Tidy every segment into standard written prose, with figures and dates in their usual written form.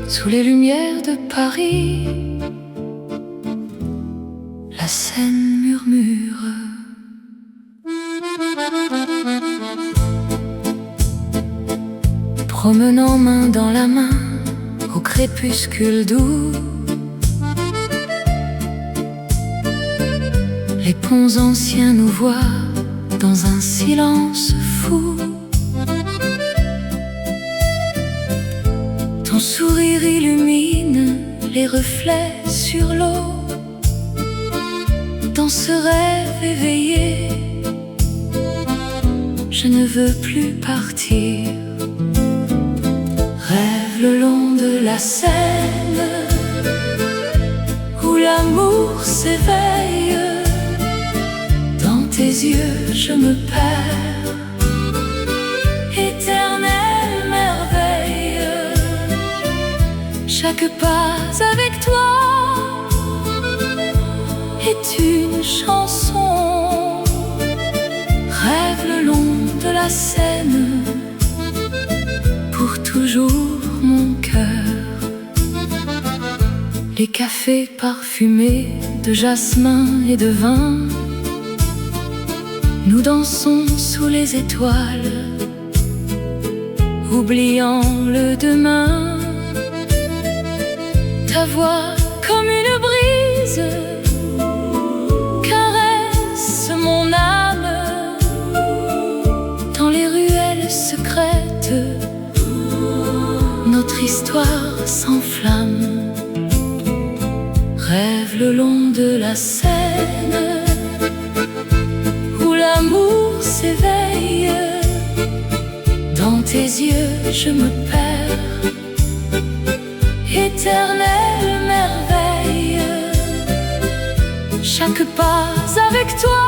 Sous les lumières de Paris, la Seine murmure. Promenant main dans la main au crépuscule doux, les ponts anciens nous voient dans un silence fou. Ton sourire illumine les reflets sur l'eau. Dans ce rêve éveillé, je ne veux plus partir. Rêve le long de la Seine, où l'amour s'éveille. Dans tes yeux je me perds, éternelle merveille. Chaque pas avec toi est une chanson. Rêve le long de la Seine, pour toujours mon cœur. Les cafés parfumés de jasmin et de vin, nous dansons sous les étoiles, oubliant le demain. Ta voix comme une brise caresse mon âme. Dans les ruelles secrètes, notre histoire s'enflamme. Rêve le long de la Seine, où l'amour s'éveille. Dans tes yeux je me perds, éternelle merveille. Chaque pas avec toi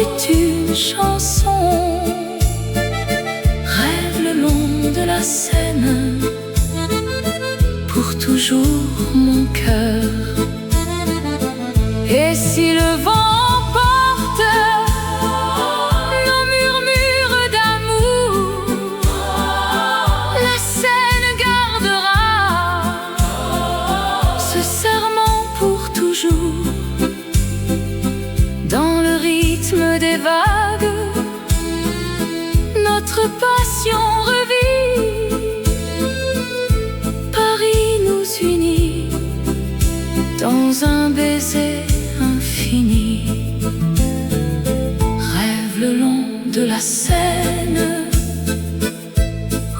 est une chanson. Rêve le long de la Seine, pour toujours mon cœur. Et si le vent emporte nos murmures d'amour, la Seine gardera ce serment pour toujours. Dans le rythme des vagues, notre passion revit. Paris nous unit dans un baiser infini. Rêve le long de la Seine,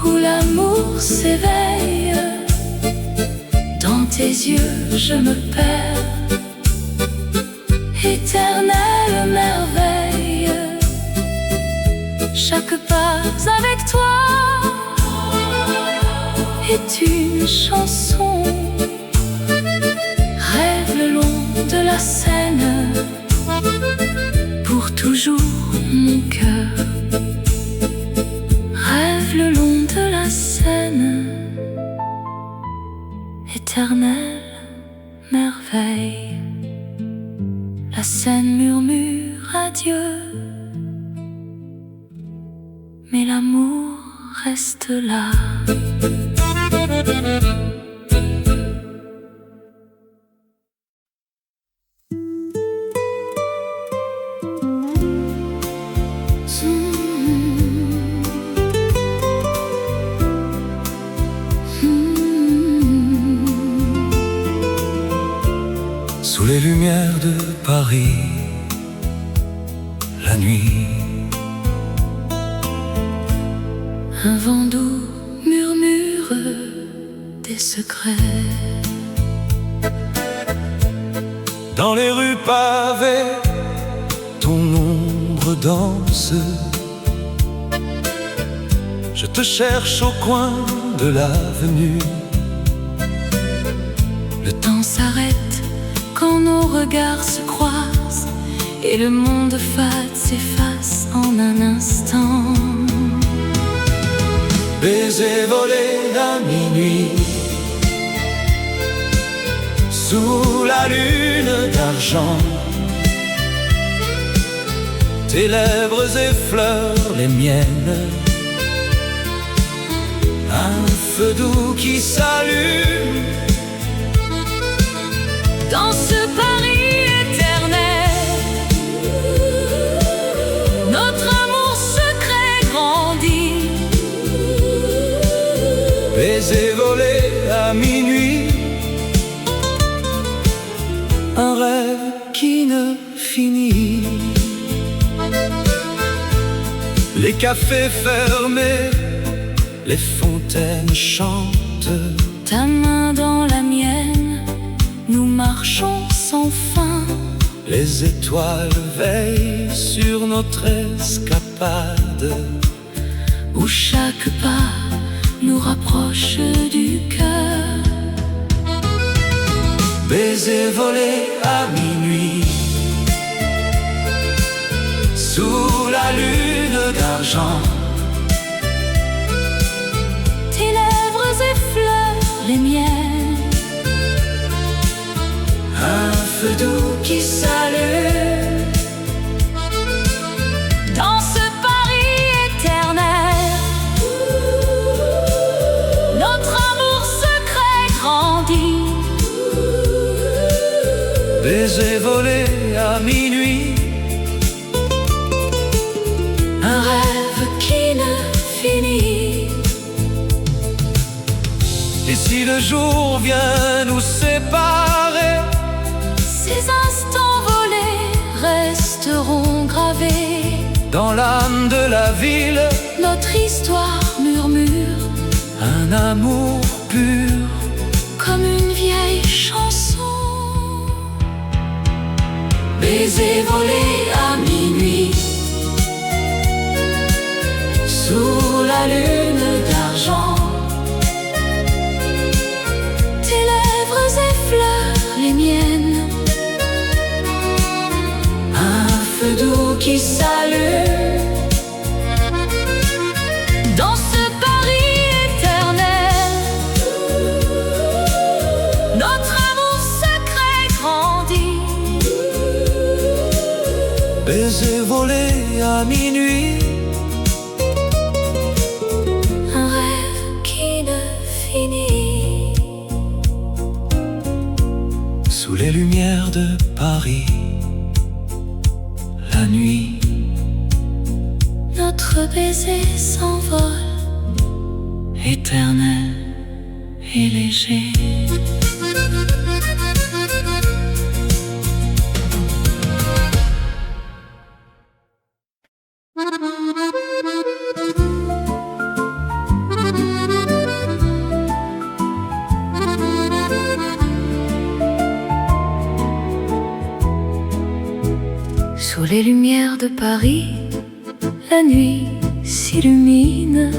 où l'amour s'éveille. Dans tes yeux je me perds, éternelle merveille. Chaque pas avec toi est une chanson. Rêve le long de la Seine, pour toujours mon cœur. Rêve le long de la Seine, éternelle merveille. La Seine murmure adieu, mais l'amour reste là. Sous les lumières de Paris, la nuit, un vent doux murmure des secrets. dans les rues pavées, ton ombre danse. Je te cherche au coin de l'avenue. Le temps s'arrête quand nos regards se croisent et le monde fade s'efface en un instant. Baiser volé à minuit, sous la lune d'argent. Tes lèvres effleurent les miennes un feu doux qui s'allume dans ce Paris éternel. Notre amour secret grandit, baiser volé à minuit, un rêve qui ne finit. Les cafés fermés, les fontaines chantent. Ta main dans la mienne, nous marchons sans fin. Les étoiles veillent sur notre escapade, où chaque pas nous rapproche du cœur. Baiser volé à minuit, sous la lune d'argent. Tes lèvres effleurent les miennes, un feu doux qui s'allume dans ce Paris éternel. Notre amour secret grandit, baiser volé à minuit, un rêve qui ne finit. Et si le jour vient nous séparer, ces instants volés resteront gravés dans l'âme de la ville. Notre histoire murmure, Un amour pur, comme une vieille chanson. baiser volé à minuit, sous la lune d'argent. Tes lèvres effleurent les miennes, Un feu doux qui s'allume dans ce Paris éternel. Notre amour secret grandit, baiser volé à minuit, un rêve qui ne finit. sous les lumières de Paris, la nuit. Notre baiser s'envole, Éternel et léger. Sous les lumières de Paris, la nuit s'illumine.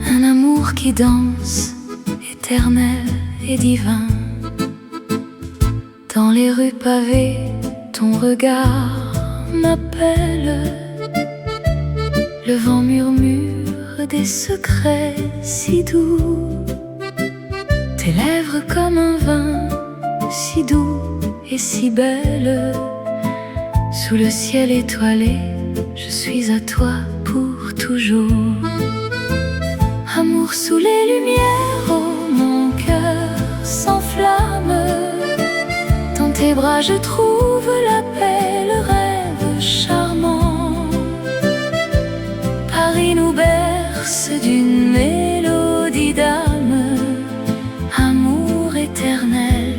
Un amour qui danse, éternel et divin. Dans les rues pavées, ton regard m'appelle. Le vent murmure des secrets si doux. Tes lèvres comme un vin, si doux et si belle. Sous le ciel étoilé, je suis à toi pour toujours. Amour sous les lumières, oh mon cœur s'enflamme. Dans tes bras je trouve la paix, le rêve charmant. Paris nous berce d'une mélodie d'âme. Amour éternel,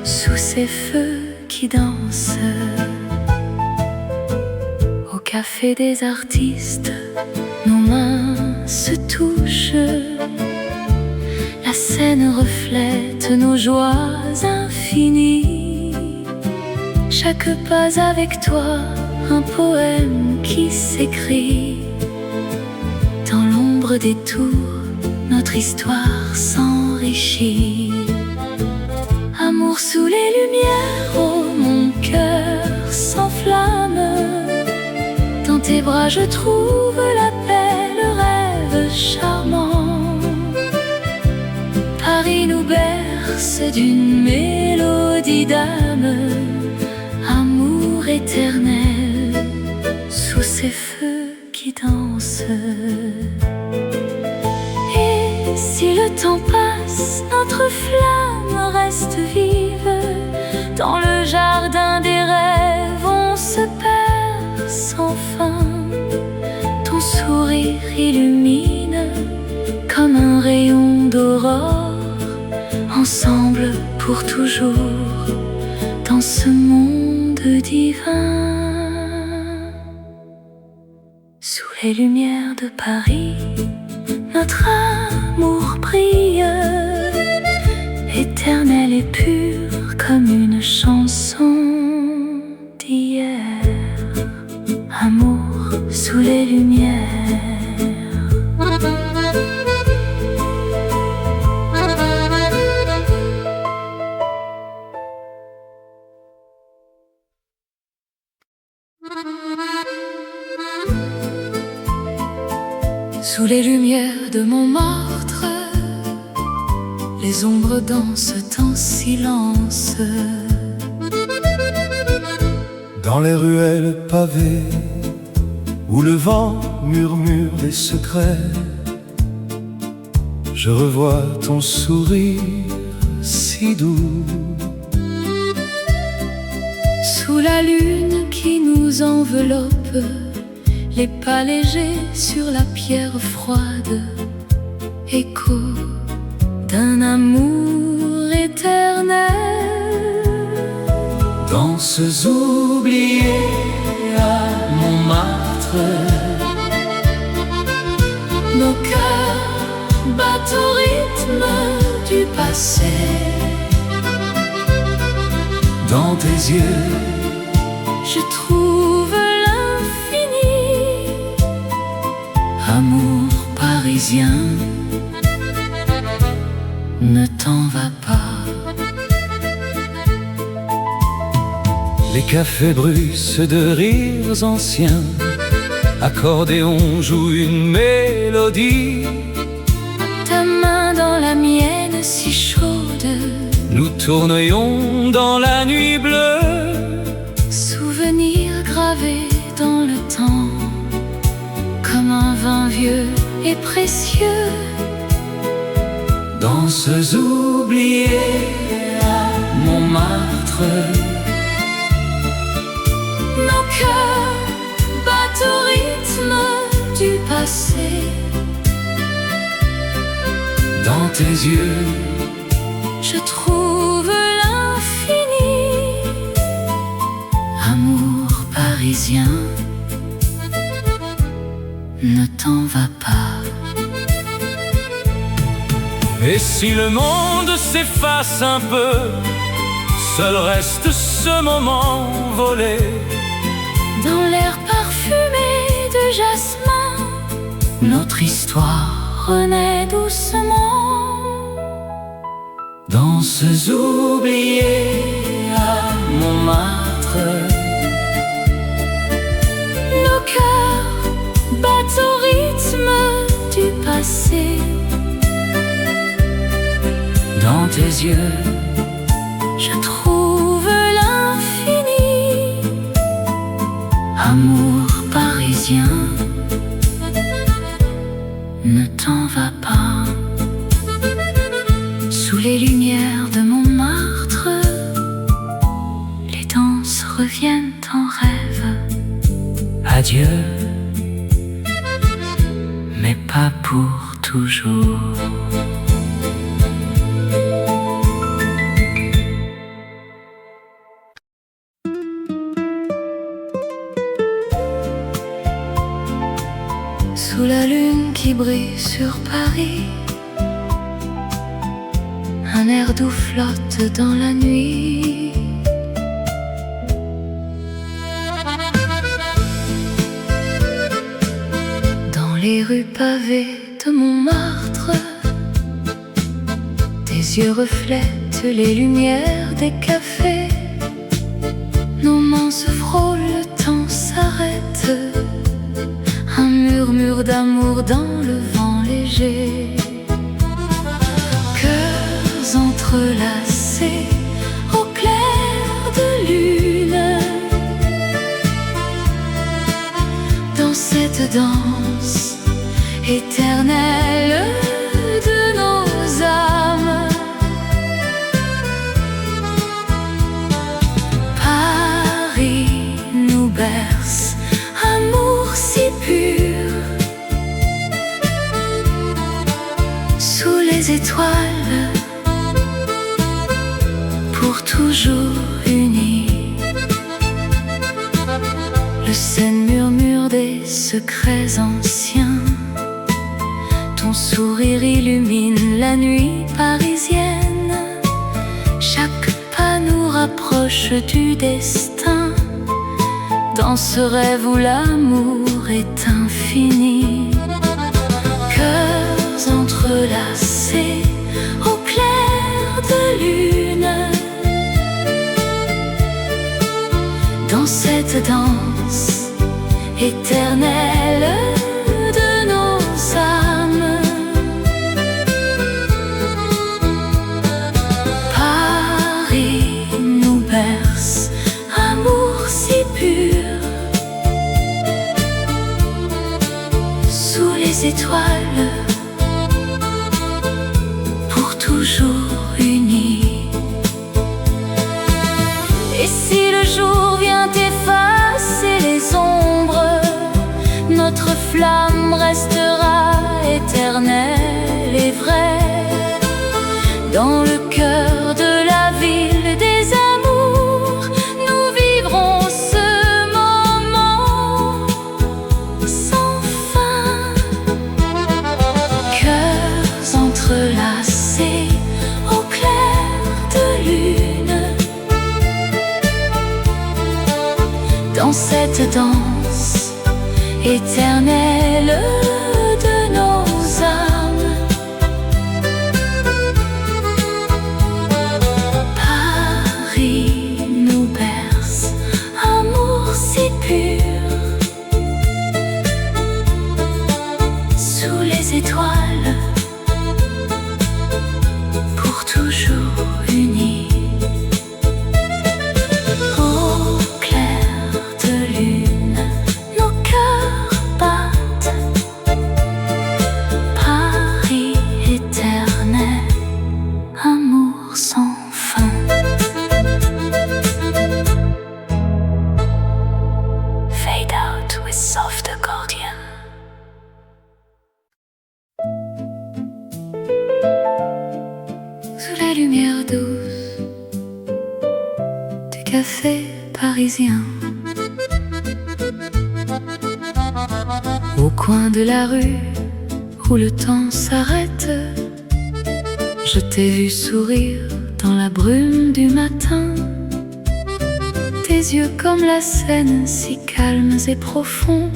sous ces feux qui dansent. Au café des artistes, nos mains se touchent. La scène reflète nos joies infinies. Chaque pas avec toi, un poème qui s'écrit. Dans l'ombre des tours, notre histoire s'enrichit. Amour sous les lumières, oh mon cœur s'enflamme. Dans tes bras je trouve la paix, le rêve charmant. Paris nous berce d'une mélodie d'âme. Amour éternel, sous ces feux qui dansent. le temps passe, notre flamme reste vive. Dans le jardin des rêves, on se perd sans fin. Ton sourire illumine comme un rayon d'aurore. Ensemble pour toujours, dans ce monde divin. Sous les lumières de Paris, notre amour brille, éternel et pur comme une chanson d'hier. Amour sous les lumières. Sous les lumières de Montmartre, les ombres dansent en silence. Dans les ruelles pavées, où le vent murmure les secrets, je revois ton sourire si doux. Sous la lune qui nous enveloppe, les pas légers sur la pierre froide, écho d'un amour éternel. Danses oubliées à Montmartre, nos cœurs battent au rythme du passé. Dans tes yeux, je trouve l'infini. Amour parisien, ne t'en va pas. les cafés bruissent de rires anciens. Accordéon joue une mélodie. Ta main dans la mienne si chaude, Nous tournions dans la nuit bleue. souvenir gravé dans le temps, comme un vin vieux et précieux. Danses oubliées à Montmartre. Nos cœurs battent au rythme du passé. Dans tes yeux, Je trouve l'infini. Amour parisien, ne t'en va pas. et si le monde s'efface un peu, seul reste ce moment volé. Dans l'air parfumé de jasmin, notre histoire renaît doucement. Danses oubliées à Montmartre. Nos cœurs battent au rythme du passé. Dans tes yeux, Je trouve l'infini. Amour parisien, ne t'en va pas. Sous les lumières de Montmartre, les danses reviennent en rêve. adieu, Mais pas pour toujours. Sous la lune qui brille sur Paris, un air doux flotte dans la nuit. Dans les rues pavées de Montmartre, tes yeux reflètent les lumières des cafés. Nos mains se frôlent, le temps s'arrête. Un murmure d'amour dans le vent léger. Cœurs entrelacés au clair de lune. Dans cette danse éternelle de nos les étoiles, pour toujours unis. Le Seine murmure des secrets anciens. Ton sourire illumine la nuit parisienne. Chaque pas nous rapproche du destin, dans ce rêve où l'amour est infini. Cœurs entrelacés au clair de lune, dans cette danse éternelle de nos âmes. Paris nous berce, amour si pur, sous les étoiles, pour toujours unis. Et si le jour vient effacer les ombres, notre flamme restera éternelle et vraie, dans le cœur de la ville des amours. Nous vivrons ce moment sans fin. Cœurs entrelacés au clair de lune, dans cette danse éternelle de nos âmes. Paris nous berce, amour si pur, sous les étoiles, pour toujours unis. Au clair de lune, nos cœurs battent. Paris éternel, amour sans fin. Fade out with soft accordion. Sous la lumière douce du café parisien, au coin de la rue où le temps s'arrête, je t'ai vu sourire dans la brume du matin. Tes yeux comme la Seine, si calmes et profonds.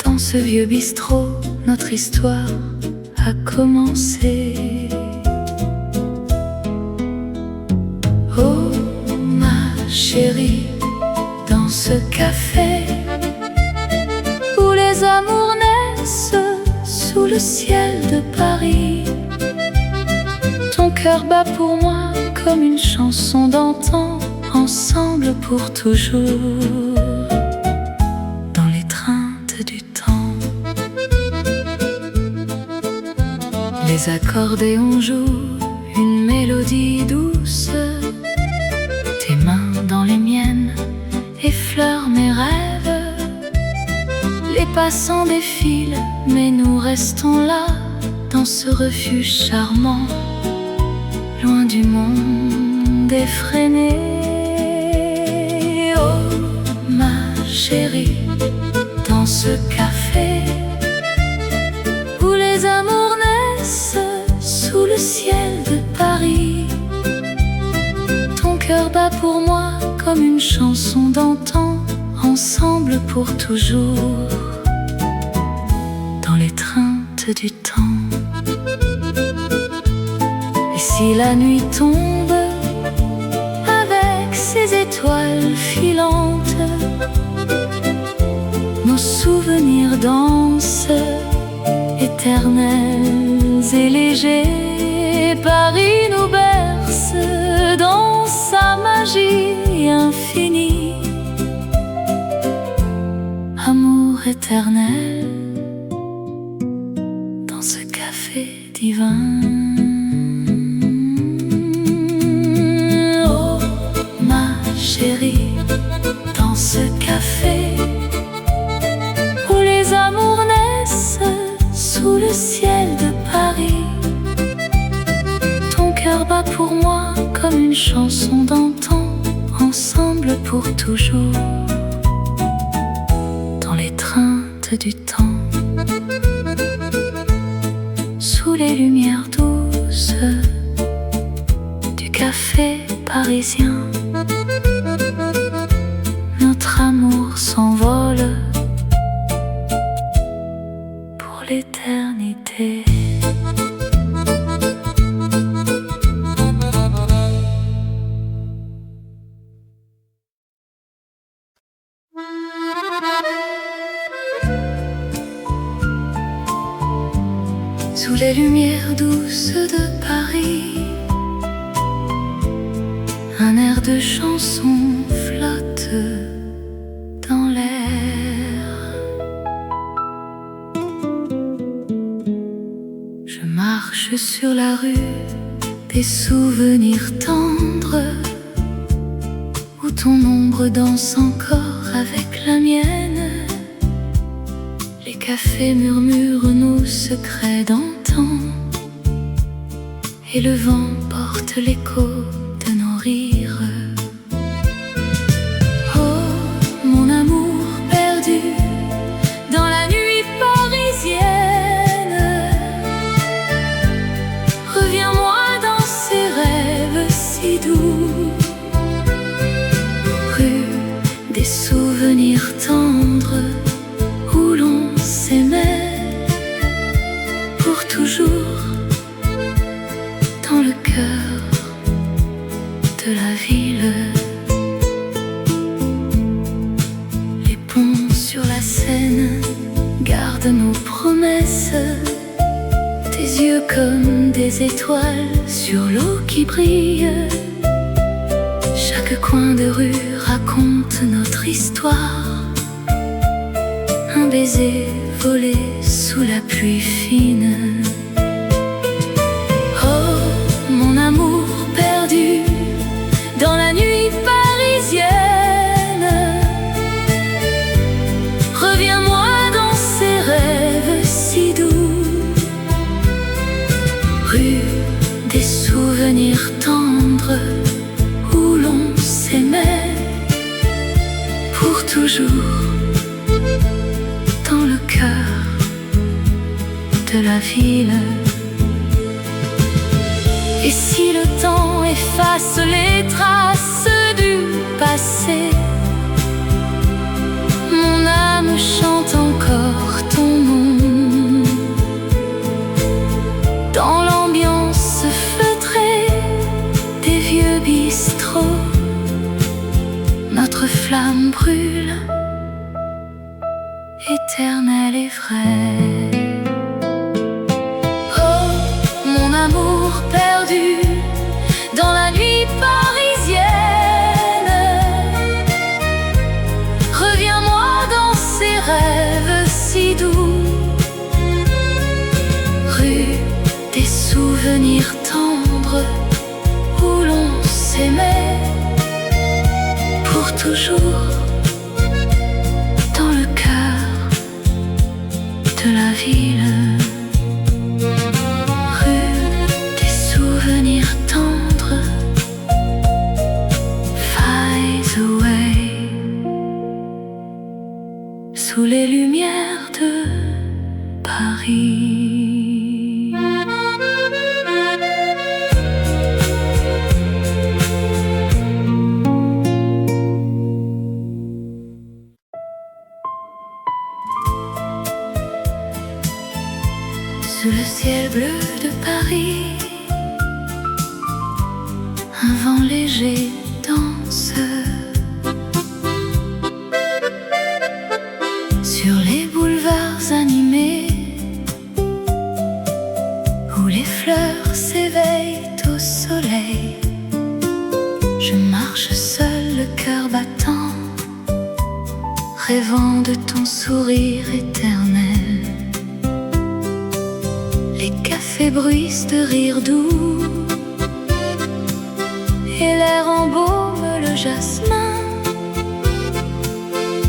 Dans ce vieux bistrot, notre histoire a commencé. Oh ma chérie, dans ce café où les amours naissent sous le ciel de Paris, ton cœur bat pour moi comme une chanson d'antan, ensemble pour toujours, dans l'étreinte du temps. Les accordéons jouent une mélodie douce, tes mains dans les miennes effleurent mes rêves. Les passants défilent, mais nous restons là, dans ce refuge charmant, loin du monde effréné. Oh ma chérie, dans ce café où les amours naissent sous le ciel de Paris, ton cœur bat pour moi comme une chanson d'antan, ensemble pour toujours, dans l'étreinte du temps. Et si la nuit tombe avec ses étoiles filantes, nos souvenirs dansent, éternels et légers. Paris nous berce dans sa magie infinie. Amour éternel, dans ce café divin. Oh ma chérie, dans ce café où les amours naissent sous le ciel de Paris, chanson d'antan, ensemble pour toujours, dans l'étreinte du temps, sous les lumières douces du café parisien. Notre amour s'envole pour l'éternité. Sous les lumières douces de Paris, un air de chanson flotte dans l'air. Je marche sur la rue des souvenirs tendres, où ton ombre danse encore avec la mienne. Les cafés murmurent nos secrets d'antan, et le vent porte l'écho de nos rires. Oh, mon amour perdu dans la nuit parisienne, reviens-moi dans ces rêves si doux, rue des souvenirs tendres, où l'on s'aimait pour toujours, dans le cœur de la ville. Les ponts sur la Seine gardent nos promesses, tes yeux comme des étoiles sur l'eau qui brille. Chaque coin de rue raconte notre histoire, un baiser volé sous la pluie fine. Oh, mon amour perdu dans la nuit parisienne, reviens-moi dans ces rêves si doux, rue des souvenirs tendres, où l'on s'aimait pour toujours, dans le cœur de la ville. Et si le temps efface les traces du passé, mon âme chante encore ton nom, dans l'ambiance feutrée des vieux bistrots. Notre flamme brûle, éternelle et vraie. Oh, mon amour perdu dans la nuit parisienne, reviens-moi dans ces rêves si doux, rue des souvenirs tendres, où l'on s'aimait pour toujours, dans le cœur de la ville. Rue des souvenirs tendres, fades away, sous les lumières de Paris. Sous le ciel bleu de Paris, un vent léger danse sur les boulevards animés, où les fleurs s'éveillent au soleil. Je marche seul, le cœur battant, rêvant de ton sourire éternel. Les cafés bruissent de rires doux, et l'air embaume le jasmin.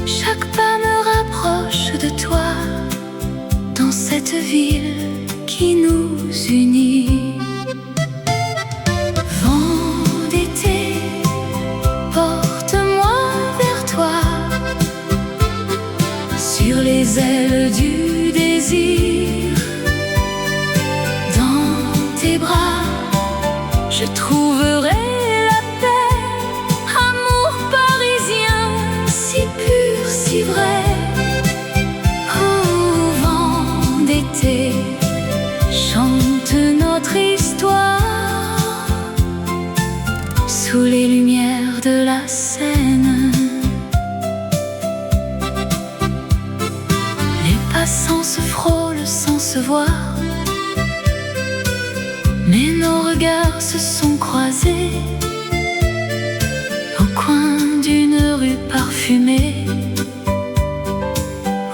Chaque pas me rapproche de toi, dans cette ville qui nous unit. Vent d'été ailes du désir. Dans tes bras, je trouverai la paix. Amour parisien, si pur, si vrai. Au vent d'été, chante notre histoire sous les lumières de la Seine. Les passants se frôlent sans se voir, mais nos regards se sont croisés au coin d'une rue parfumée,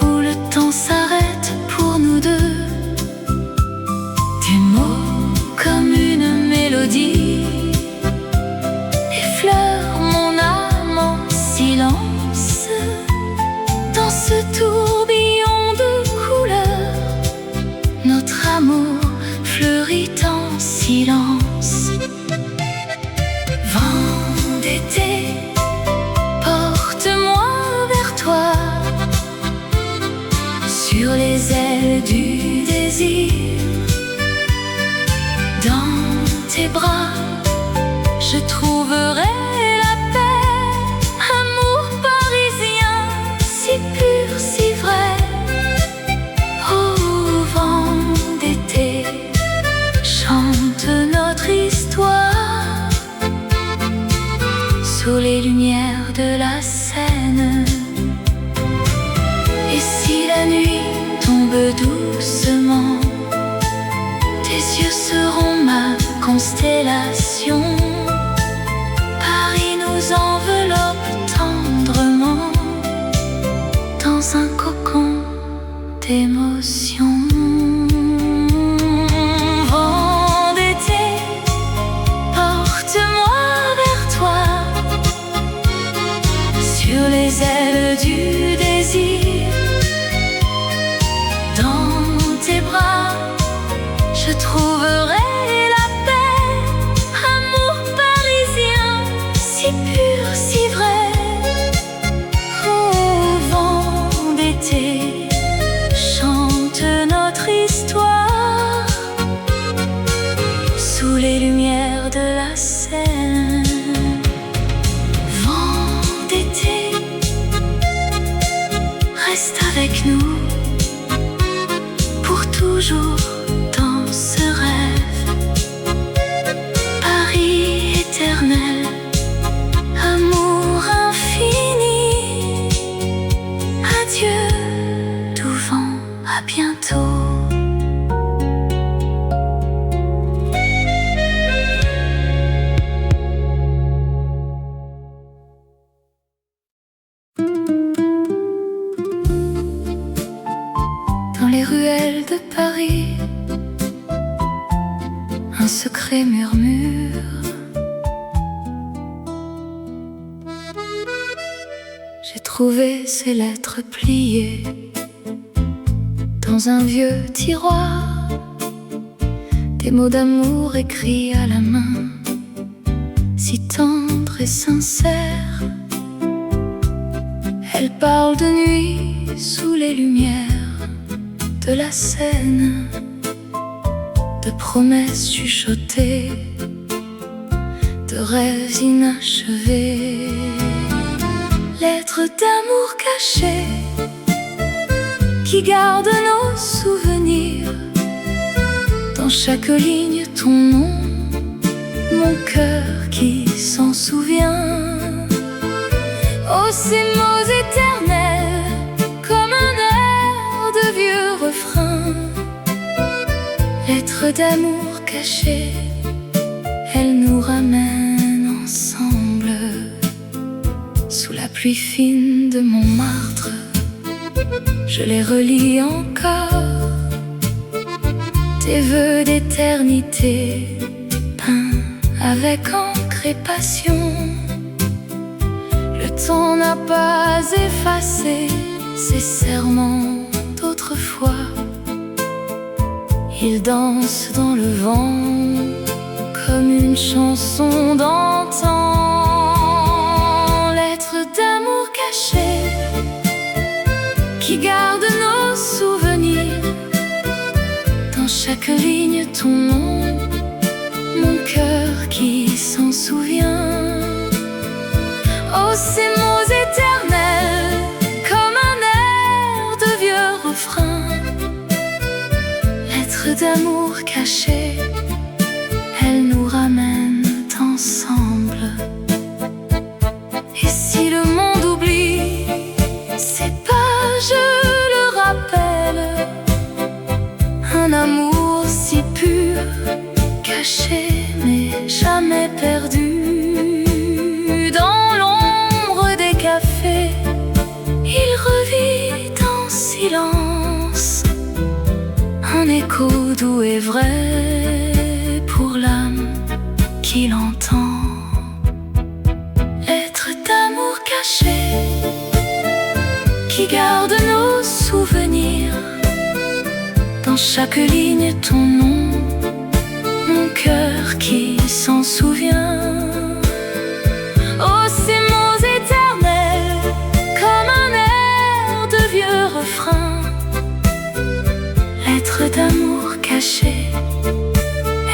où le temps s'arrête pour nous deux. Tes mots comme une mélodie effleurent mon âme en silence. Dans ce tourbillon de couleurs, notre amour fleurit en silence. Vent d'été, porte-moi vers toi, sur les ailes du désir. Dans tes bras, je trouverai la paix. Amour parisien, si pur, si vrai. Au vent d'été, chante notre histoire sous les lumières de la Seine. Et si la nuit tombe doucement, tes yeux seront ma constellation. Paris nous enveloppe tendrement dans un cocon d'émotion. Vent d'été, porte-moi vers toi, sur les ailes du désir. Dans tes bras, je trouverai la paix. Amour parisien, si pur, si vrai. Au vent d'été, chante notre histoire sous les lumières de la Seine. Vent d'été, reste avec nous pour toujours dans ce rêve. Paris éternel, amour infini. Adieu, doux vent, à bientôt. Dans les ruelles de Paris, un secret murmure. J'ai trouvé ces lettres pliées dans un vieux tiroir, des mots d'amour écrits à la main, si tendres et sincères. Elles parlent de nuit sous les lumières de la Seine, de promesses chuchotées, de rêves inachevés. Lettres d'amour cachées qui gardent nos souvenirs. Dans chaque ligne ton nom, mon cœur qui s'en souvient. Oh, ces mots éternels, comme un air de vieux refrain. Lettres d'amour cachées, elles nous ramènent ensemble sous la pluie fine de Montmartre. Je les relis encore, tes vœux d'éternité peints avec encre et passion. Le temps n'a pas effacé ces serments d'autrefois. Ils dansent dans le vent comme une chanson d'antan. Lettres d'amour cachées qui gardent nos souvenirs. d'amour caché, elles nous ramènent ensemble. Et si le monde oublie ces pages, le rappelle, un amour si pur, caché mais jamais perdu. Dans l'ombre des cafés, il revit en silence, un écho doux et vrai pour l'âme qui l'entend. Lettre d'amour caché qui garde nos souvenirs, dans chaque ligne ton nom, mon cœur qui s'en souvient. Oh, ces mots éternels, comme un air de vieux refrain. Lettre d'amour cachée,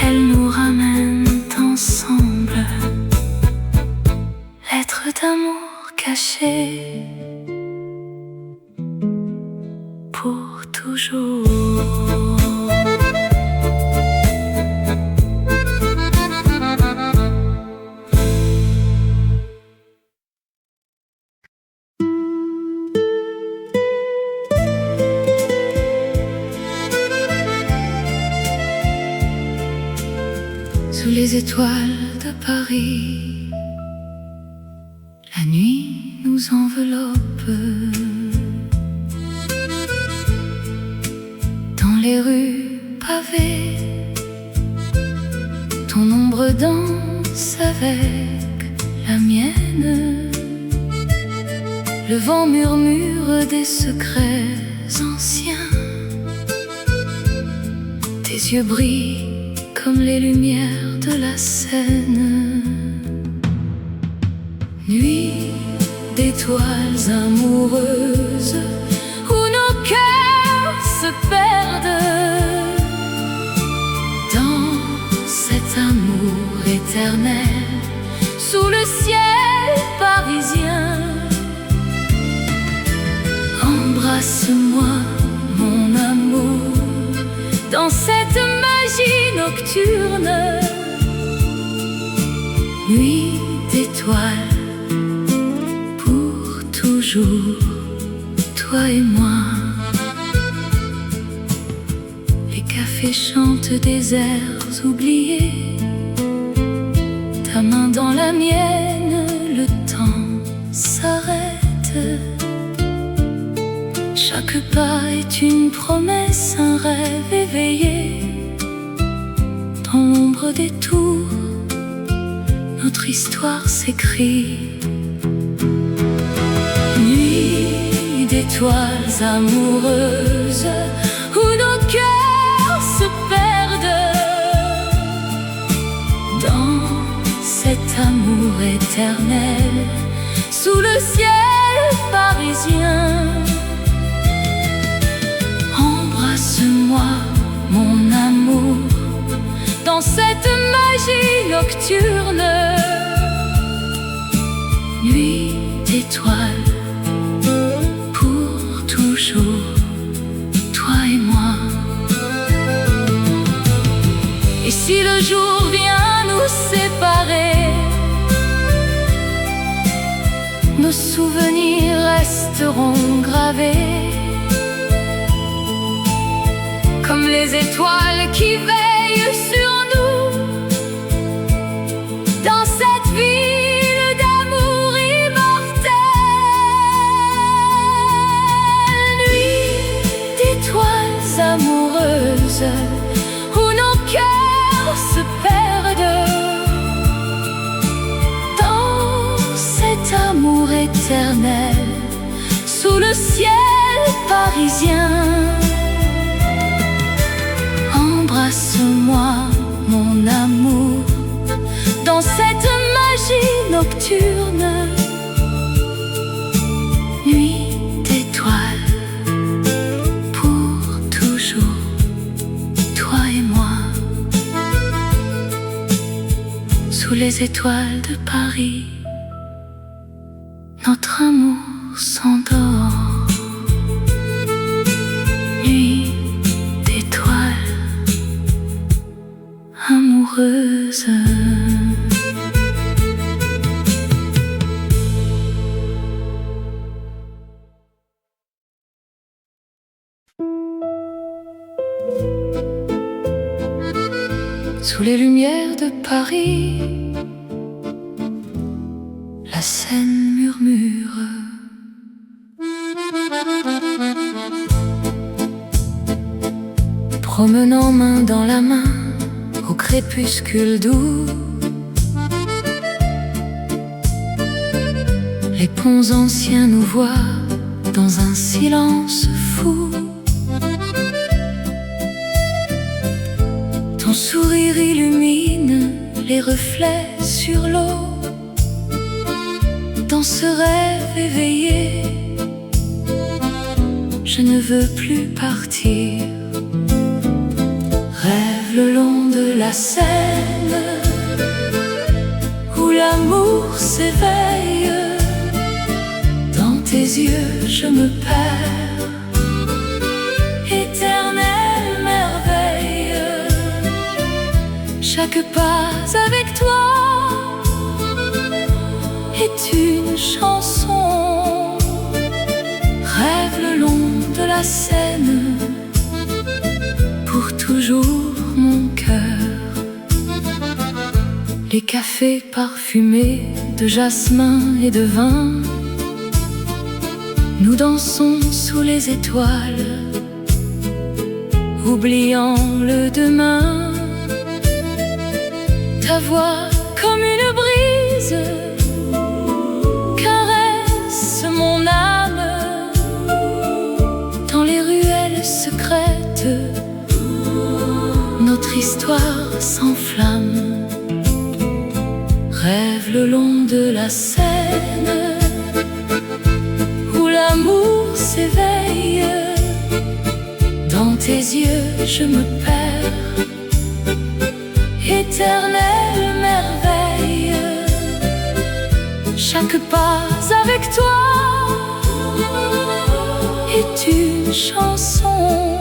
elles nous ramènent ensemble. Lettre d'amour cachée, pour toujours. Sous les étoiles de Paris, la nuit nous enveloppe. Dans les rues pavées, ton ombre danse avec la mienne. Le vent murmure des secrets anciens. Tes yeux brillent comme les lumières de la Seine. Nuit d'étoiles amoureuses où nos cœurs se perdent dans cet amour éternel sous le ciel parisien. Embrasse-moi, mon amour, dans cette magie nocturne. Nuit d'étoiles, pour toujours, toi et moi. Les cafés chantent des airs oubliés, ta main dans la mienne, le temps s'arrête. Chaque pas est une promesse, un rêve éveillé. Dans l'ombre des tours, notre histoire s'écrit. Nuit d'étoiles amoureuses où nos cœurs se perdent dans cet amour éternel sous le ciel parisien. Embrasse-moi, mon amour, dans cette magie nocturne. Nuit d'étoiles, pour toujours, toi et moi. Et si le jour vient nous séparer, nos souvenirs resteront gravés comme les étoiles qui veillent sur nous dans cette ville d'amour immortel. Nuit d'étoiles amoureuses où nos cœurs se perdent dans cet amour éternel sous le ciel parisien. Embrasse-moi, mon amour, dans cette magie nocturne. Nuit d'étoiles, pour toujours, toi et moi. Sous les étoiles de Paris, notre amour s'endort. Nuit d'étoiles, Sous les lumières de Paris, la Seine murmure. Promenant main dans la main au crépuscule doux, les ponts anciens nous voient dans un silence fou. Ton sourire illumine les reflets sur l'eau. Dans ce rêve éveillé, je ne veux plus partir. Rêve le long de la Seine, où l'amour s'éveille. Dans tes yeux je me perds, éternelle merveille. Chaque pas avec toi est une chanson. Rêve le long de la Seine, pour toujours mon cœur. Les cafés parfumés de jasmin et de vin, nous dansons sous les étoiles, oubliant le demain. Ta voix comme une brise caresse mon âme. Dans les ruelles secrètes, notre histoire s'enflamme. Rêve le long de la Seine, où l'amour s'éveille. Dans tes yeux je me perds, éternelle merveille. Chaque pas avec toi est une chanson.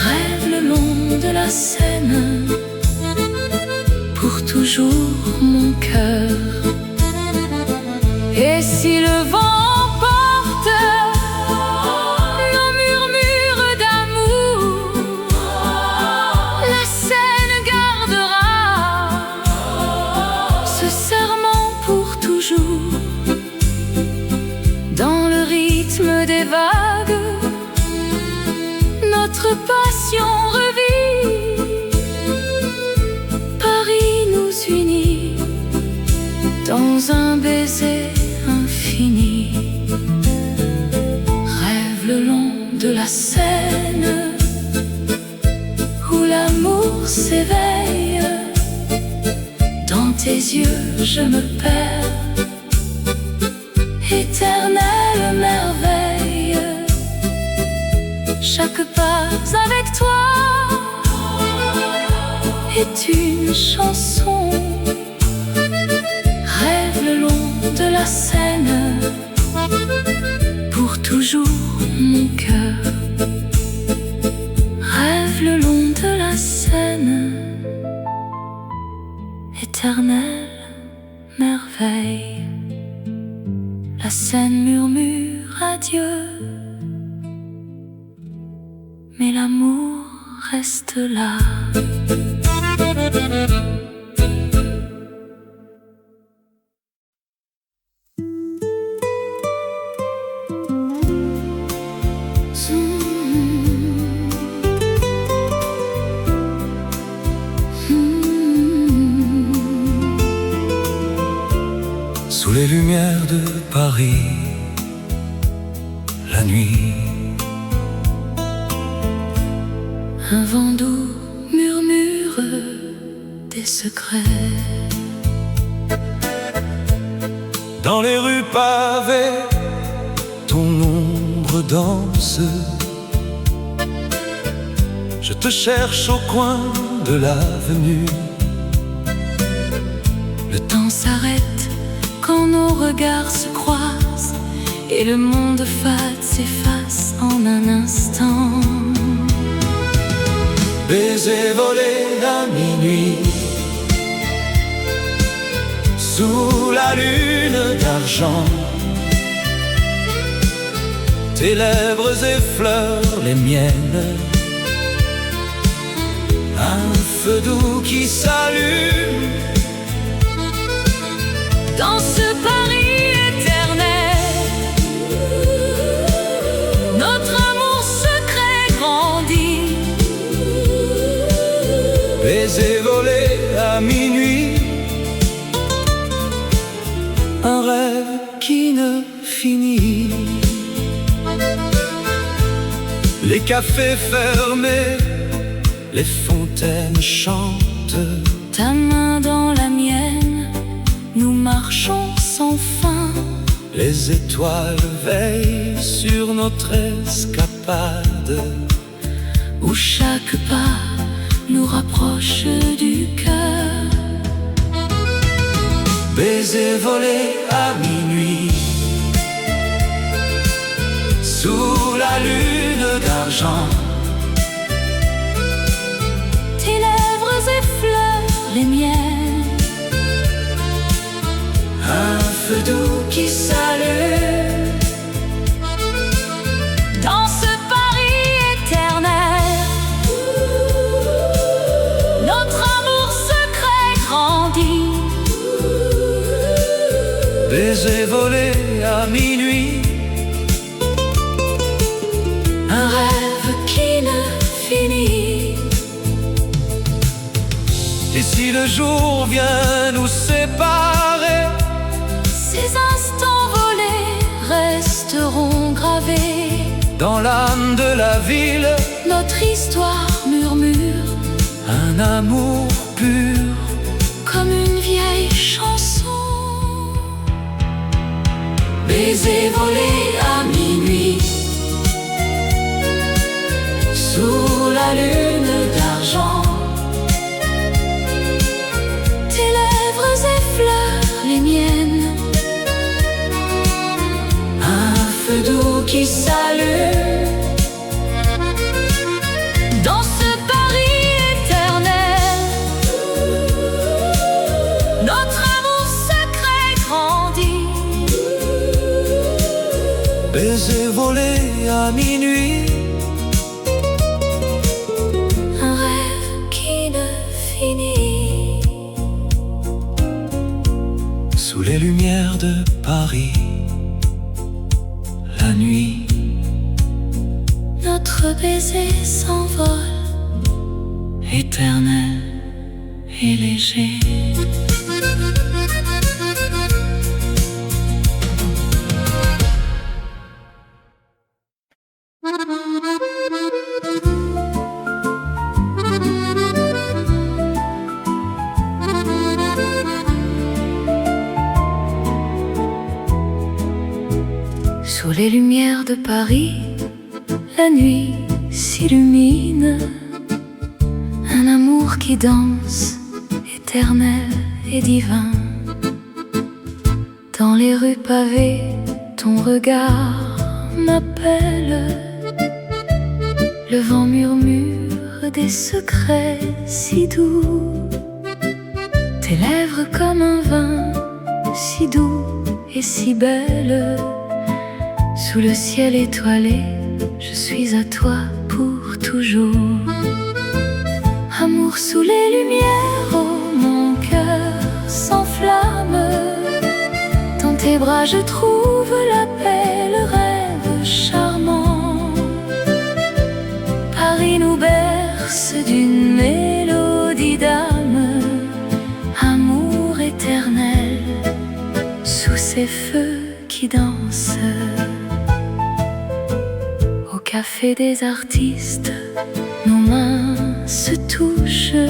Rêve le long de la Seine, pour toujours mon cœur. Et si le vent emporte nos murmures d'amour, la Seine gardera ce serment pour toujours. Dans le rythme des vagues, notre passion revit. Paris nous unit dans un baiser infini. Rêve le long de la Seine, où l'amour s'éveille. Dans tes yeux je me perds, éternelle merveille. Chaque pas avec toi est une chanson. Rêve le long de la Seine, pour toujours mon cœur. Rêve le long de la Seine, éternelle merveille. La Seine murmure adieu, mais l'amour reste là. Sous les lumières de Paris, la nuit, un vent doux murmure des secrets. dans les rues pavées, ton ombre danse. Je te cherche au coin de l'avenue. Le temps s'arrête quand nos regards se croisent et le monde fade s'efface en un instant. Baiser volé à minuit, sous la lune d'argent. Tes lèvres effleurent les miennes un feu doux qui s'allume dans ce Paris éternel. Notre amour secret grandit. Baiser volé à minuit, un rêve qui ne finit. Les cafés fermés, les fontaines chantent. Ta main dans la mienne, nous marchons sans fin. Les étoiles veillent sur notre escapade, où chaque pas nous rapproche du cœur. Baiser volé à minuit, sous la lune d'argent. Tes lèvres effleurent les miennes, un feu doux qui s'allume dans ce Paris éternel. Notre amour secret grandit. Baiser volé à minuit, Un rêve qui ne finit. et si le jour vient nous séparer, Ces instants volés resteront gravés dans l'âme de la ville, notre histoire murmure un amour pur. comme une vieille chanson. Baiser volé à minuit, sous la lune d'argent. Tes lèvres effleurent les miennes, Un feu doux qui s'allume dans ce Paris éternel. Notre amour secret grandit. Baiser volé à minuit, Un rêve qui ne finit. sous les lumières de Paris, la nuit. Notre baiser s'envole, Éternel et léger. Sous les lumières de Paris, la nuit s'illumine. Un amour qui danse, éternel et divin. Dans les rues pavées, ton regard m'appelle. Le vent murmure des secrets si doux. Tes lèvres comme un vin, si doux et si belle. Sous le ciel étoilé, je suis à toi pour toujours. Amour sous les lumières, oh mon cœur s'enflamme. Dans tes bras je trouve la paix, le rêve charmant. Paris nous berce d'une mélodie d'âme. Amour éternel, sous ces feux qui dansent. Au café des artistes, nos mains se touchent.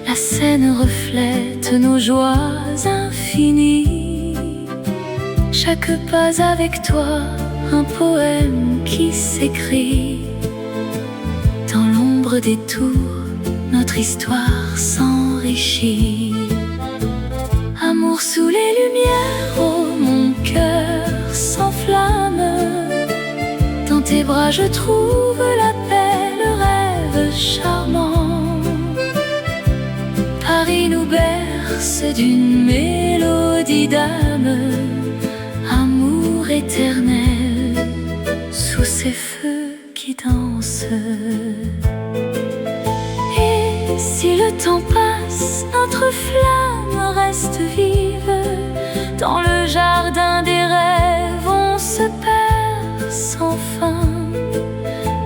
La scène reflète nos joies infinies. Chaque pas avec toi, un poème qui s'écrit. Dans l'ombre des tours, notre histoire s'enrichit. Amour sous les lumières, oh mon cœur s'enflamme. Dans tes bras je trouve la paix, le rêve charmant. Paris nous berce d'une mélodie d'âme. Amour éternel, sous ces feux qui dansent. si le temps passe, notre flamme reste vive. Dans le jardin des rêves, on se perd sans fin.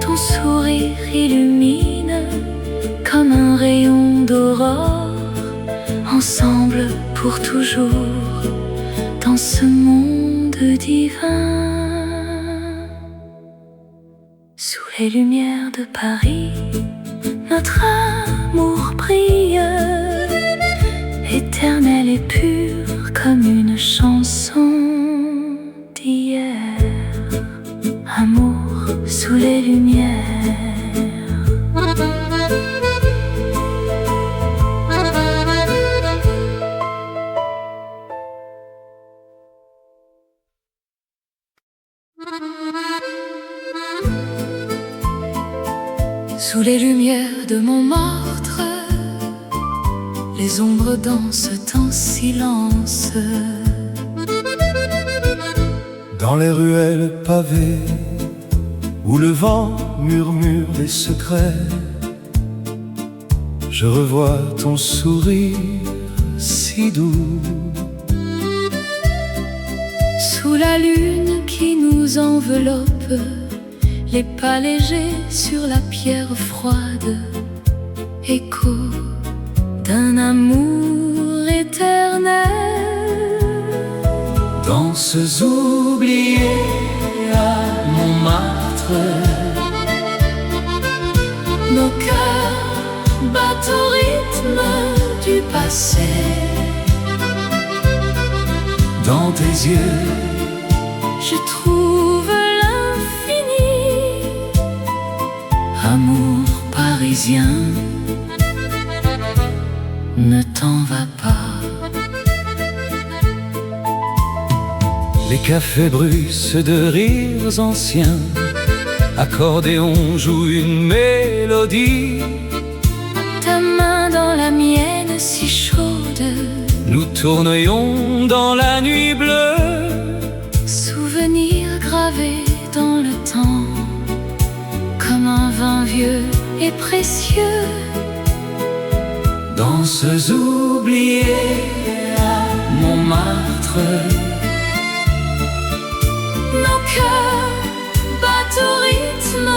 Ton sourire illumine comme un rayon d'aurore. Ensemble pour toujours, dans ce monde divin. Sous les lumières de Paris, notre amour brille, éternel et pur comme une chanson d'hier. Amour sous les lumières. Sous les lumières de Montmartre, les ombres dansent en silence. Dans les ruelles pavées, où le vent murmure les secrets, je revois ton sourire si doux. Sous la lune qui nous enveloppe, les pas légers sur la pierre froide, écho d'un amour éternel. Danses oubliées à Montmartre, nos cœurs battent au rythme du passé. Dans tes yeux, je trouve l'infini. Amour parisien, ne t'en va pas. les cafés bruissent de rires anciens. Accordéon joue une mélodie. Ta main dans la mienne si chaude, Nous tournions dans la nuit bleue. souvenir gravé dans le temps, comme un vin vieux et précieux. Danses oubliées à Montmartre. Nos cœurs battent au rythme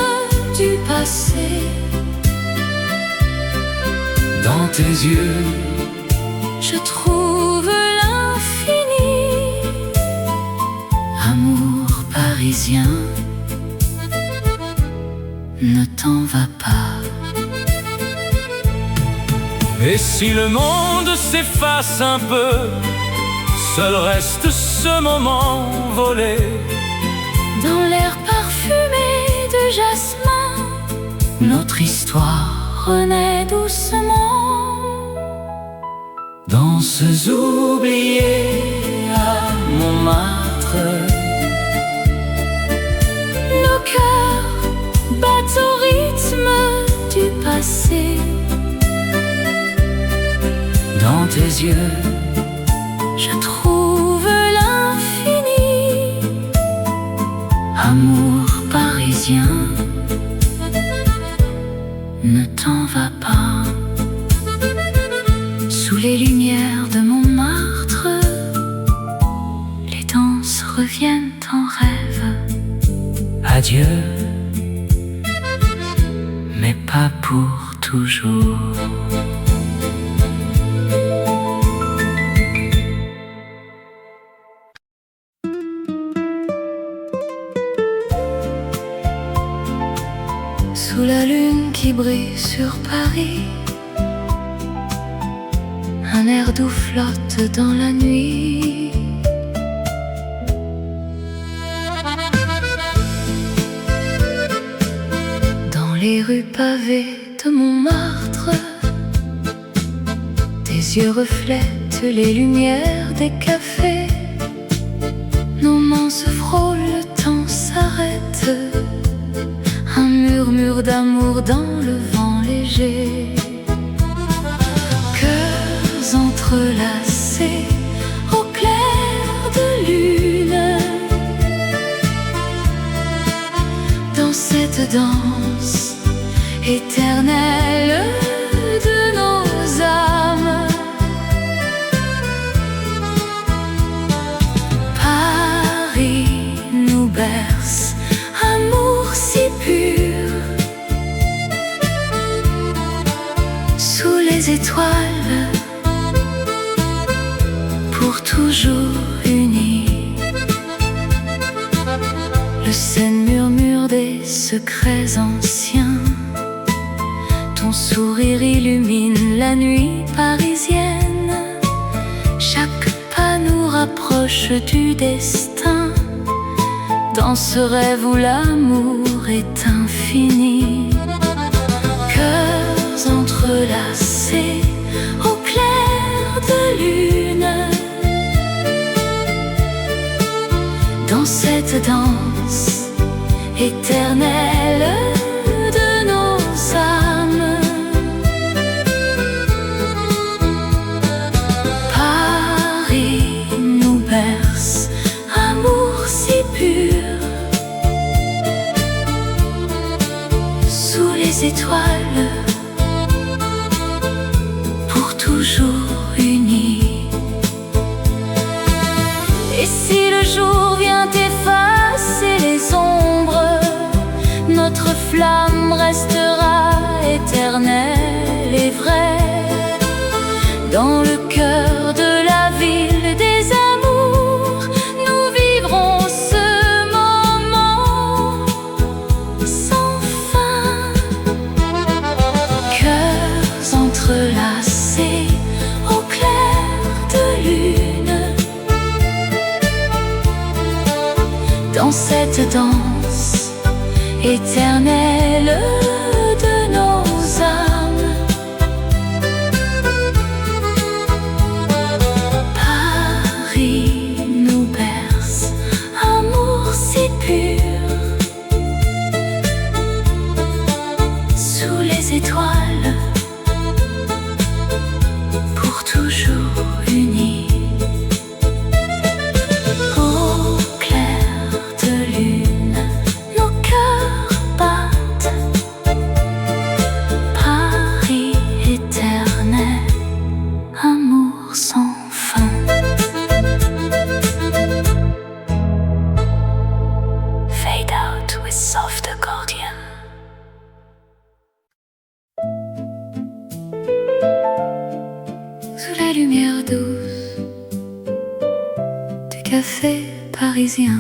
du passé. Dans tes yeux, Je trouve l'infini. Amour parisien, ne t'en va pas. et si le monde s'efface un peu, seul reste ce moment volé. Dans l'air parfumé de jasmin, notre histoire renaît doucement. Danses oubliées à Montmartre. Nos cœurs battent au rythme du passé. Dans tes yeux, Je trouve l'infini. Amour parisien, ne t'en va pas. Sous les lumières de Montmartre, les danses reviennent en rêve. adieu, Mais pas pour toujours. Sous la lune qui brille sur Paris, un air doux flotte dans la nuit. Dans les rues pavées de Montmartre, tes yeux reflètent les lumières des cafés. Nos mains se frôlent, le temps s'arrête. Un murmure d'amour dans le vent léger. Cœurs entrelacés au clair de lune. Dans cette danse éternelle de les étoiles, pour toujours unis. Le Seine murmure des secrets anciens. Ton sourire illumine la nuit parisienne. Chaque pas nous rapproche du destin, dans ce rêve où l'amour est infini. Cœurs entrelacés au clair de lune, dans cette danse éternelle de nos âmes. Paris nous berce, amour si pur, sous les étoiles, pour toujours unis. Et si le jour vient effacer les ombres, notre flamme restera éternelle et vraie, dans le cœur de la ville des amours. Nous vivrons ce moment sans fin. Cœurs entrelacés au clair de lune, dans cette danse éternelle de nos âmes. Paris nous berce, amour si pur, sous les étoiles, pour toujours unis. Au clair de lune, nos cœurs battent. Paris éternel, amour sans fin. Fade out with soft accordion. Sous la lumière douce du café parisien,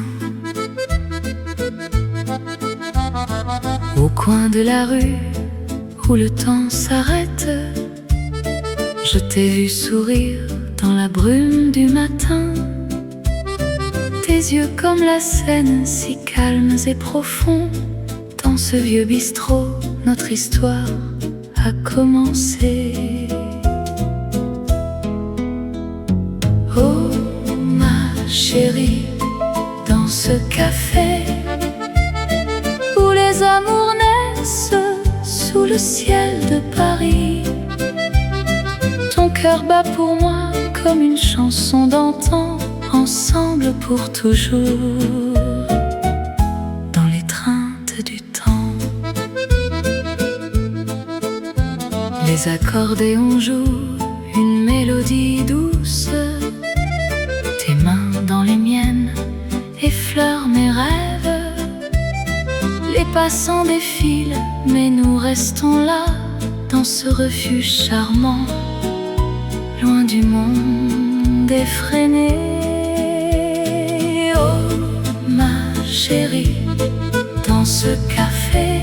au coin de la rue où le temps s'arrête, je t'ai vu sourire dans la brume du matin. Tes yeux comme la Seine, si calmes et profonds. Dans ce vieux bistrot, notre histoire a commencé. Oh ma chérie, dans ce café où les amours naissent sous le ciel de Paris, ton cœur bat pour moi comme une chanson d'antan, ensemble pour toujours, dans l'étreinte du temps. Les accordéons jouent une mélodie douce, tes mains dans les miennes effleurent mes rêves. Les passants défilent, mais nous restons là, dans ce refuge charmant, loin du monde effréné. Oh ma chérie, dans ce café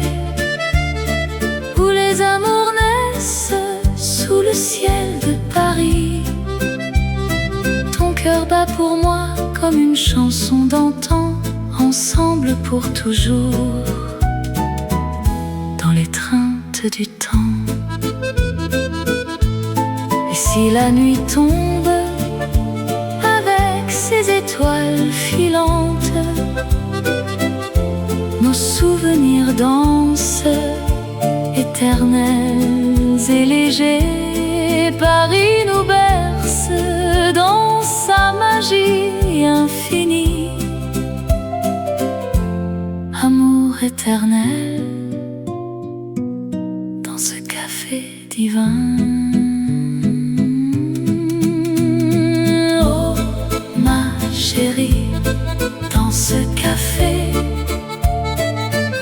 où les amours naissent sous le ciel de Paris, ton cœur bat pour moi comme une chanson d'antan, ensemble pour toujours, dans l'étreinte du temps. Et si la nuit tombe avec ses étoiles filantes, nos souvenirs dansent, éternels et légers. Paris nous berce dans sa magie infinie. Amour éternel, dans ce café divin. Oh ma chérie, dans ce café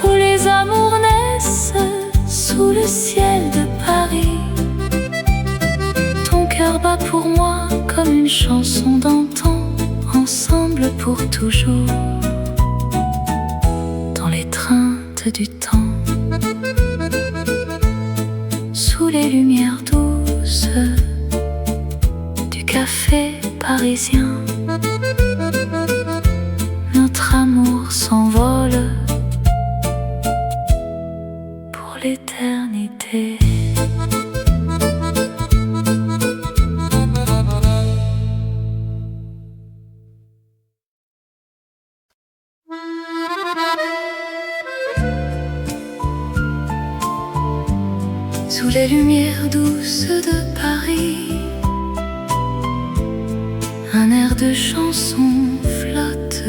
où les amours naissent sous le ciel de Paris, chansons d'antan, ensemble pour toujours, dans l'étreinte du temps, sous les lumières douces du café parisien. Notre amour s'envole pour l'éternité. Sous les lumières douces de Paris, un air de chanson flotte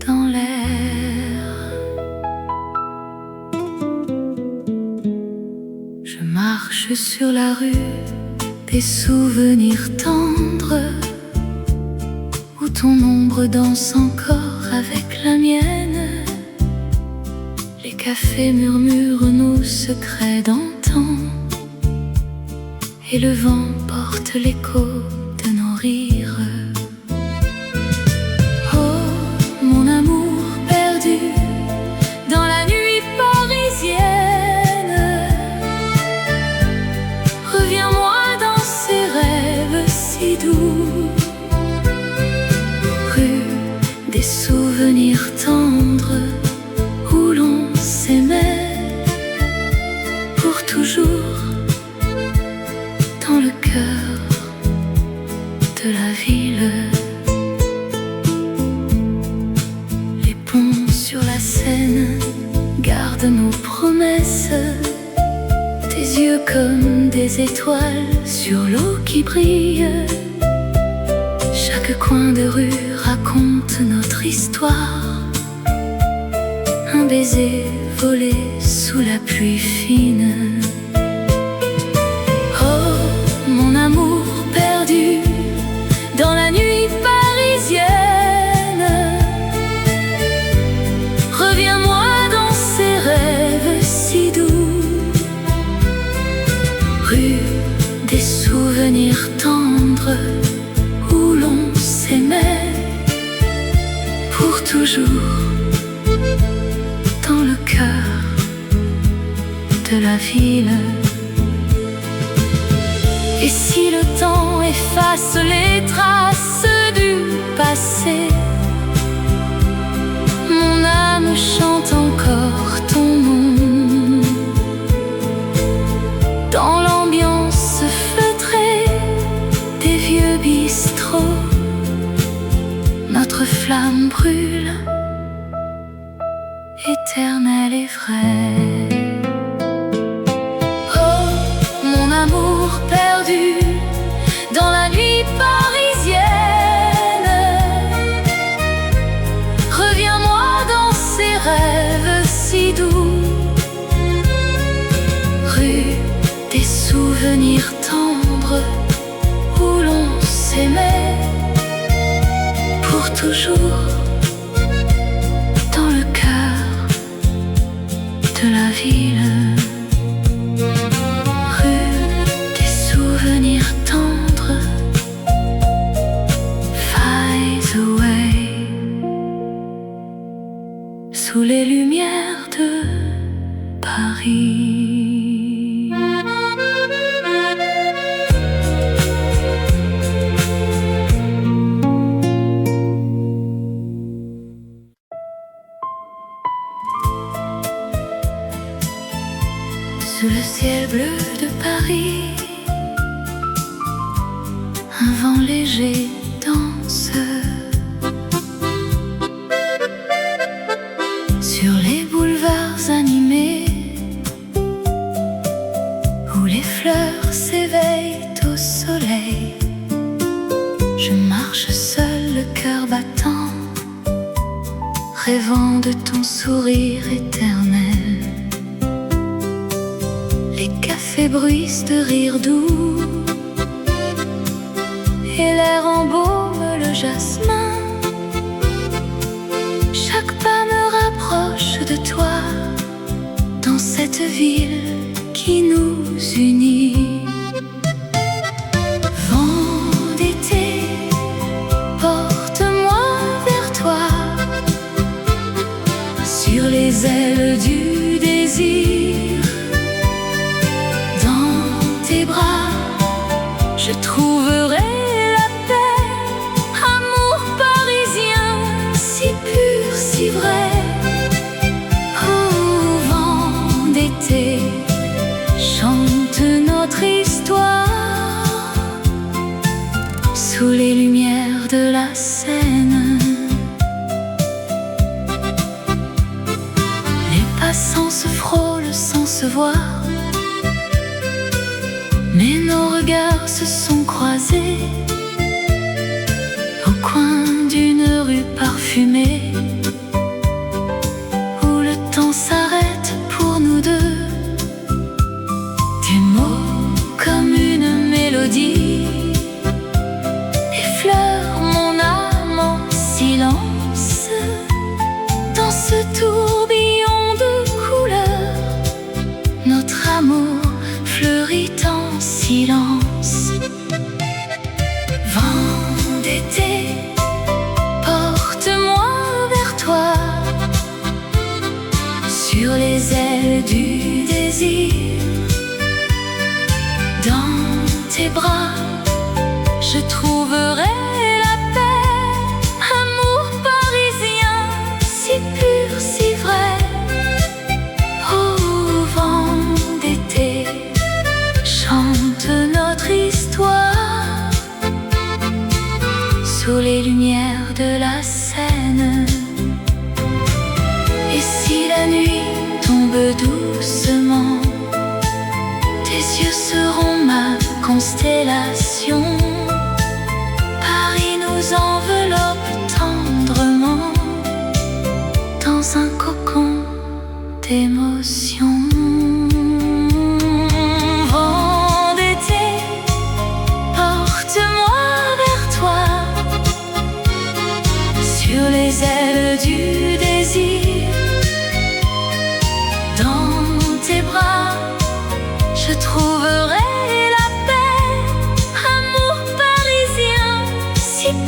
dans l'air. Je marche sur la rue des souvenirs tendres, où ton ombre danse encore avec la mienne. Les cafés murmurent nos secrets d'antan, et le vent porte l'écho de nos rires. Oh, mon amour perdu dans la nuit parisienne, reviens-moi dans ces rêves si doux, rue des souvenirs tendres, où l'on s'aimait pour toujours, dans le cœur de la ville. Les ponts sur la Seine gardent nos promesses, tes yeux comme des étoiles sur l'eau qui brille. Chaque coin de rue raconte notre histoire, un baiser volé sous la pluie fine. Oh, mon amour perdu dans la nuit parisienne, reviens-moi dans ces rêves si doux, rue des souvenirs tendres, où l'on s'aimait pour toujours, dans le cœur de la ville. Et si le temps efface les traces du passé, mon âme chante encore ton nom, dans l'ambiance feutrée des vieux bistrots. Notre flamme brûle, éternelle et vraie. Oh, mon amour perdu dans la nuit parisienne, reviens-moi dans ces rêves si doux, rue des souvenirs tendres, où l'on s'aimait pour toujours, dans le cœur de la ville. Rue des souvenirs tendres, fades away, sous les lumières de Paris. Sous le ciel bleu de Paris, un vent léger danse sur les boulevards animés, où les fleurs s'éveillent au soleil. Je marche seul, le cœur battant, rêvant de ton sourire éternel. Les cafés bruissent de rire doux, et l'air embaume le jasmin. Chaque pas me rapproche de toi, dans cette ville qui nous unit. Vent d'été frôle sans se voir. Mais nos regards se sont croisés au coin d'une rue parfumée, où le temps s'arrête pour nous deux. Tes mots comme une mélodie effleurent mon âme en silence. Dans ce tourbillon de couleurs, notre amour fleurit en silence. Vent d'été, porte-moi vers toi, sur les ailes du désir. Dans tes bras, je trouverai la paix. Amour parisien, si pur, si vrai. Ô vent d'été, chante notre histoire sous les lumières de la Seine. Et si la nuit tombe doucement, tes yeux seront ma constellation. Paris nous enveloppe tendrement dans un cocon d'émotions. Vent d'été, porte-moi vers toi, sur les ailes du